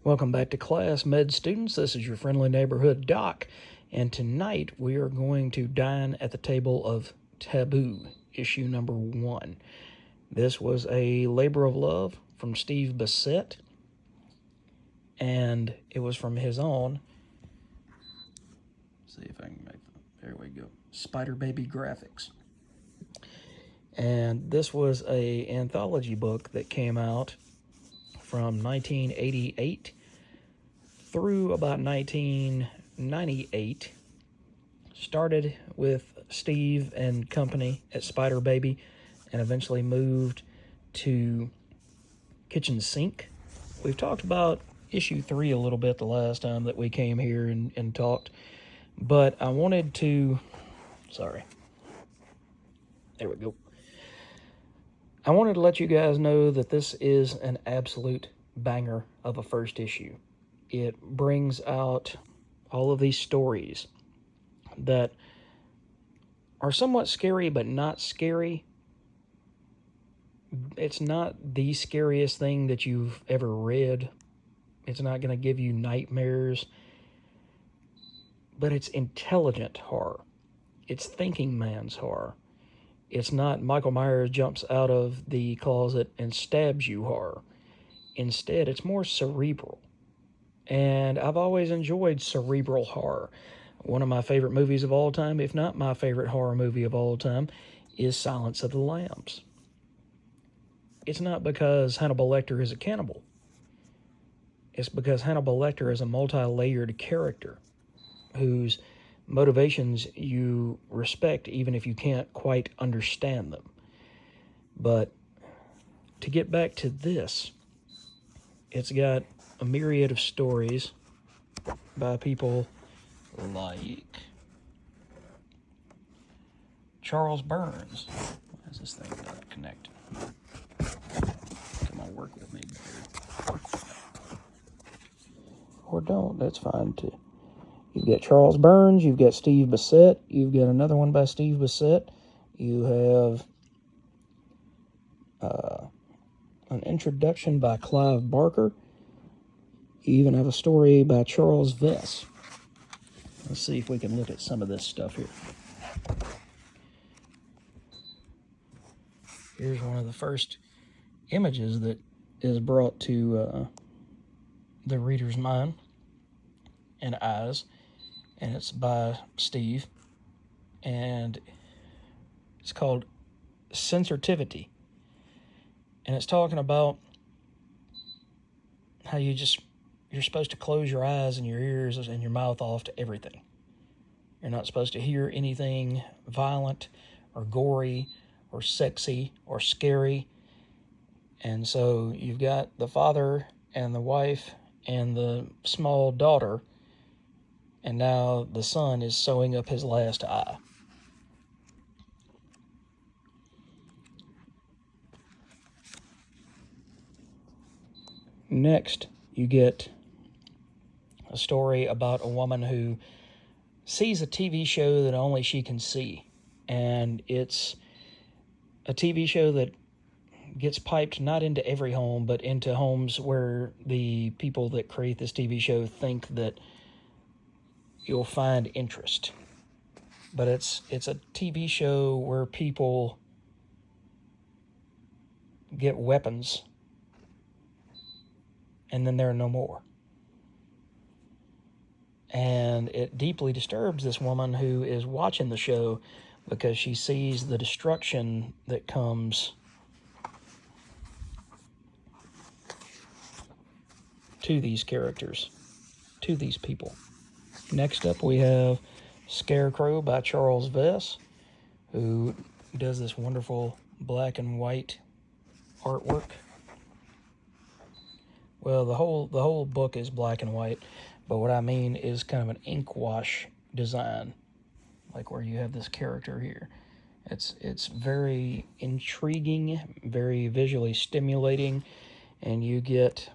Welcome back to class, med students. This is your friendly neighborhood doc, and tonight we are going to dine at the table of Taboo, issue number 1. This was a labor of love from Steve Bissette, and it was from his own, see if I can make them, there we go, Spider Baby Graphics. And this was a anthology book that came out from 1988 through about 1998. Started with Steve and company at Spider Baby and eventually moved to Kitchen Sink. We've talked about issue 3 a little bit the last time that we came here and talked, but I wanted to, there we go. I wanted to let you guys know that this is an absolute banger of a first issue. It brings out all of these stories that are somewhat scary, but not scary. It's not the scariest thing that you've ever read. It's not going to give you nightmares, but it's intelligent horror. It's thinking man's horror. It's not Michael Myers jumps out of the closet and stabs you horror. Instead, it's more cerebral. And I've always enjoyed cerebral horror. One of my favorite movies of all time, if not my favorite horror movie of all time, is Silence of the Lambs. It's not because Hannibal Lecter is a cannibal. It's because Hannibal Lecter is a multi-layered character whose motivations you respect even if you can't quite understand them. But to get back to this, it's got a myriad of stories by people like Charles Burns. Why is this thing not connected? Come on, work with me, dude. Or don't, that's fine too. You've got Charles Burns, you've got Steve Bissette, you've got another one by Steve Bissette, you have an introduction by Clive Barker, you even have a story by Charles Vess. Let's see if we can look at some of this stuff here. Here's one of the first images that is brought to the reader's mind and eyes. And it's by Steve, and it's called Sensitivity. And it's talking about how you're supposed to close your eyes and your ears and your mouth off to everything. You're not supposed to hear anything violent or gory or sexy or scary. And so you've got the father and the wife and the small daughter, and now the son is sewing up his last eye. Next, you get a story about a woman who sees a TV show that only she can see. And it's a TV show that gets piped not into every home, but into homes where the people that create this TV show think that you'll find interest. But it's a TV show where people get weapons and then there are no more. And it deeply disturbs this woman who is watching the show because she sees the destruction that comes to these characters, to these people. Next up, we have Scarecrow by Charles Vess, who does this wonderful black and white artwork. Well, the whole book is black and white, but what I mean is kind of an ink wash design, like where you have this character here. It's very intriguing, very visually stimulating, and you get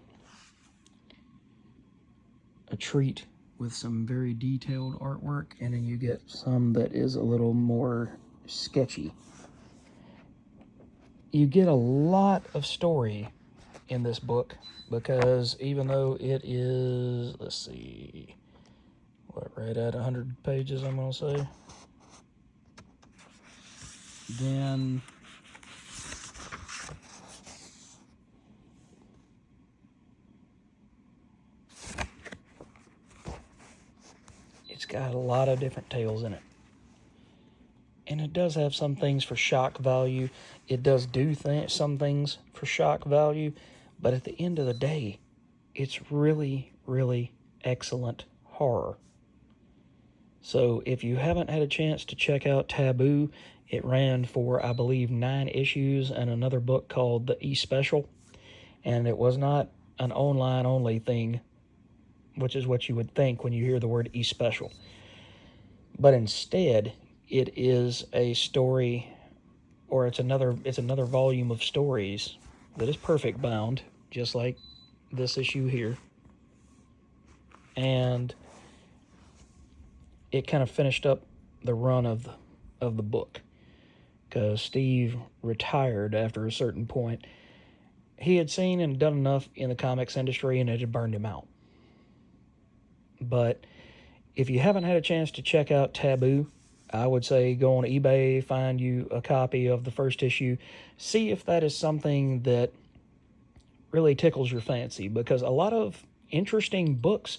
a treat with some very detailed artwork, and then you get some that is a little more sketchy. You get a lot of story in this book, because even though it is, let's see, what, right at 100 pages, I'm going to say, then it's got a lot of different tales in it. And it does have some things for shock value. It does do some things for shock value. But at the end of the day, it's really, really excellent horror. So if you haven't had a chance to check out Taboo, it ran for, I believe, 9 issues and another book called the E-Special. And it was not an online-only thing, which is what you would think when you hear the word E-Special. But instead, it is a story, or it's another volume of stories that is perfect bound, just like this issue here. And it kind of finished up the run of the book, because Steve retired after a certain point. He had seen and done enough in the comics industry, and it had burned him out. But if you haven't had a chance to check out Taboo, I would say go on eBay, find you a copy of the first issue, see if that is something that really tickles your fancy, because a lot of interesting books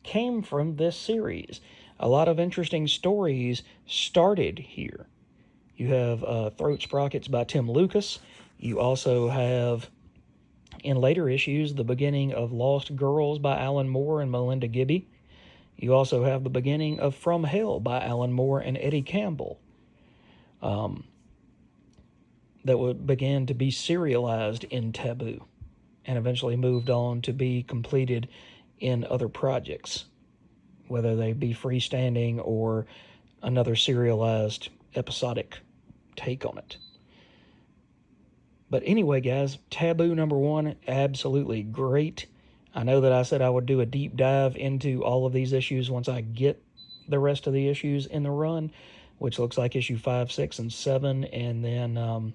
came from this series. A lot of interesting stories started here. You have Throat Sprockets by Tim Lucas. You also have, in later issues, the beginning of Lost Girls by Alan Moore and Melinda Gibby. You also have the beginning of From Hell by Alan Moore and Eddie Campbell, that began to be serialized in Taboo and eventually moved on to be completed in other projects, whether they be freestanding or another serialized episodic take on it. But anyway, guys, Taboo #1, absolutely great. I know that I said I would do a deep dive into all of these issues once I get the rest of the issues in the run, which looks like issue 5, 6, and 7, and then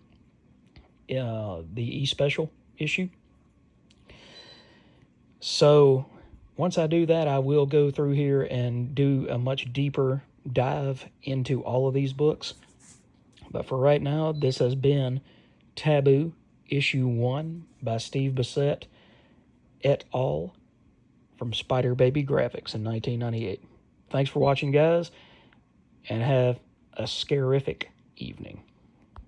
the E-Special issue. So once I do that, I will go through here and do a much deeper dive into all of these books. But for right now, this has been Taboo, issue 1 by Steve Bissette et al. From Spider Baby Graphics in 1998. Thanks for watching, guys, and have a scarific evening.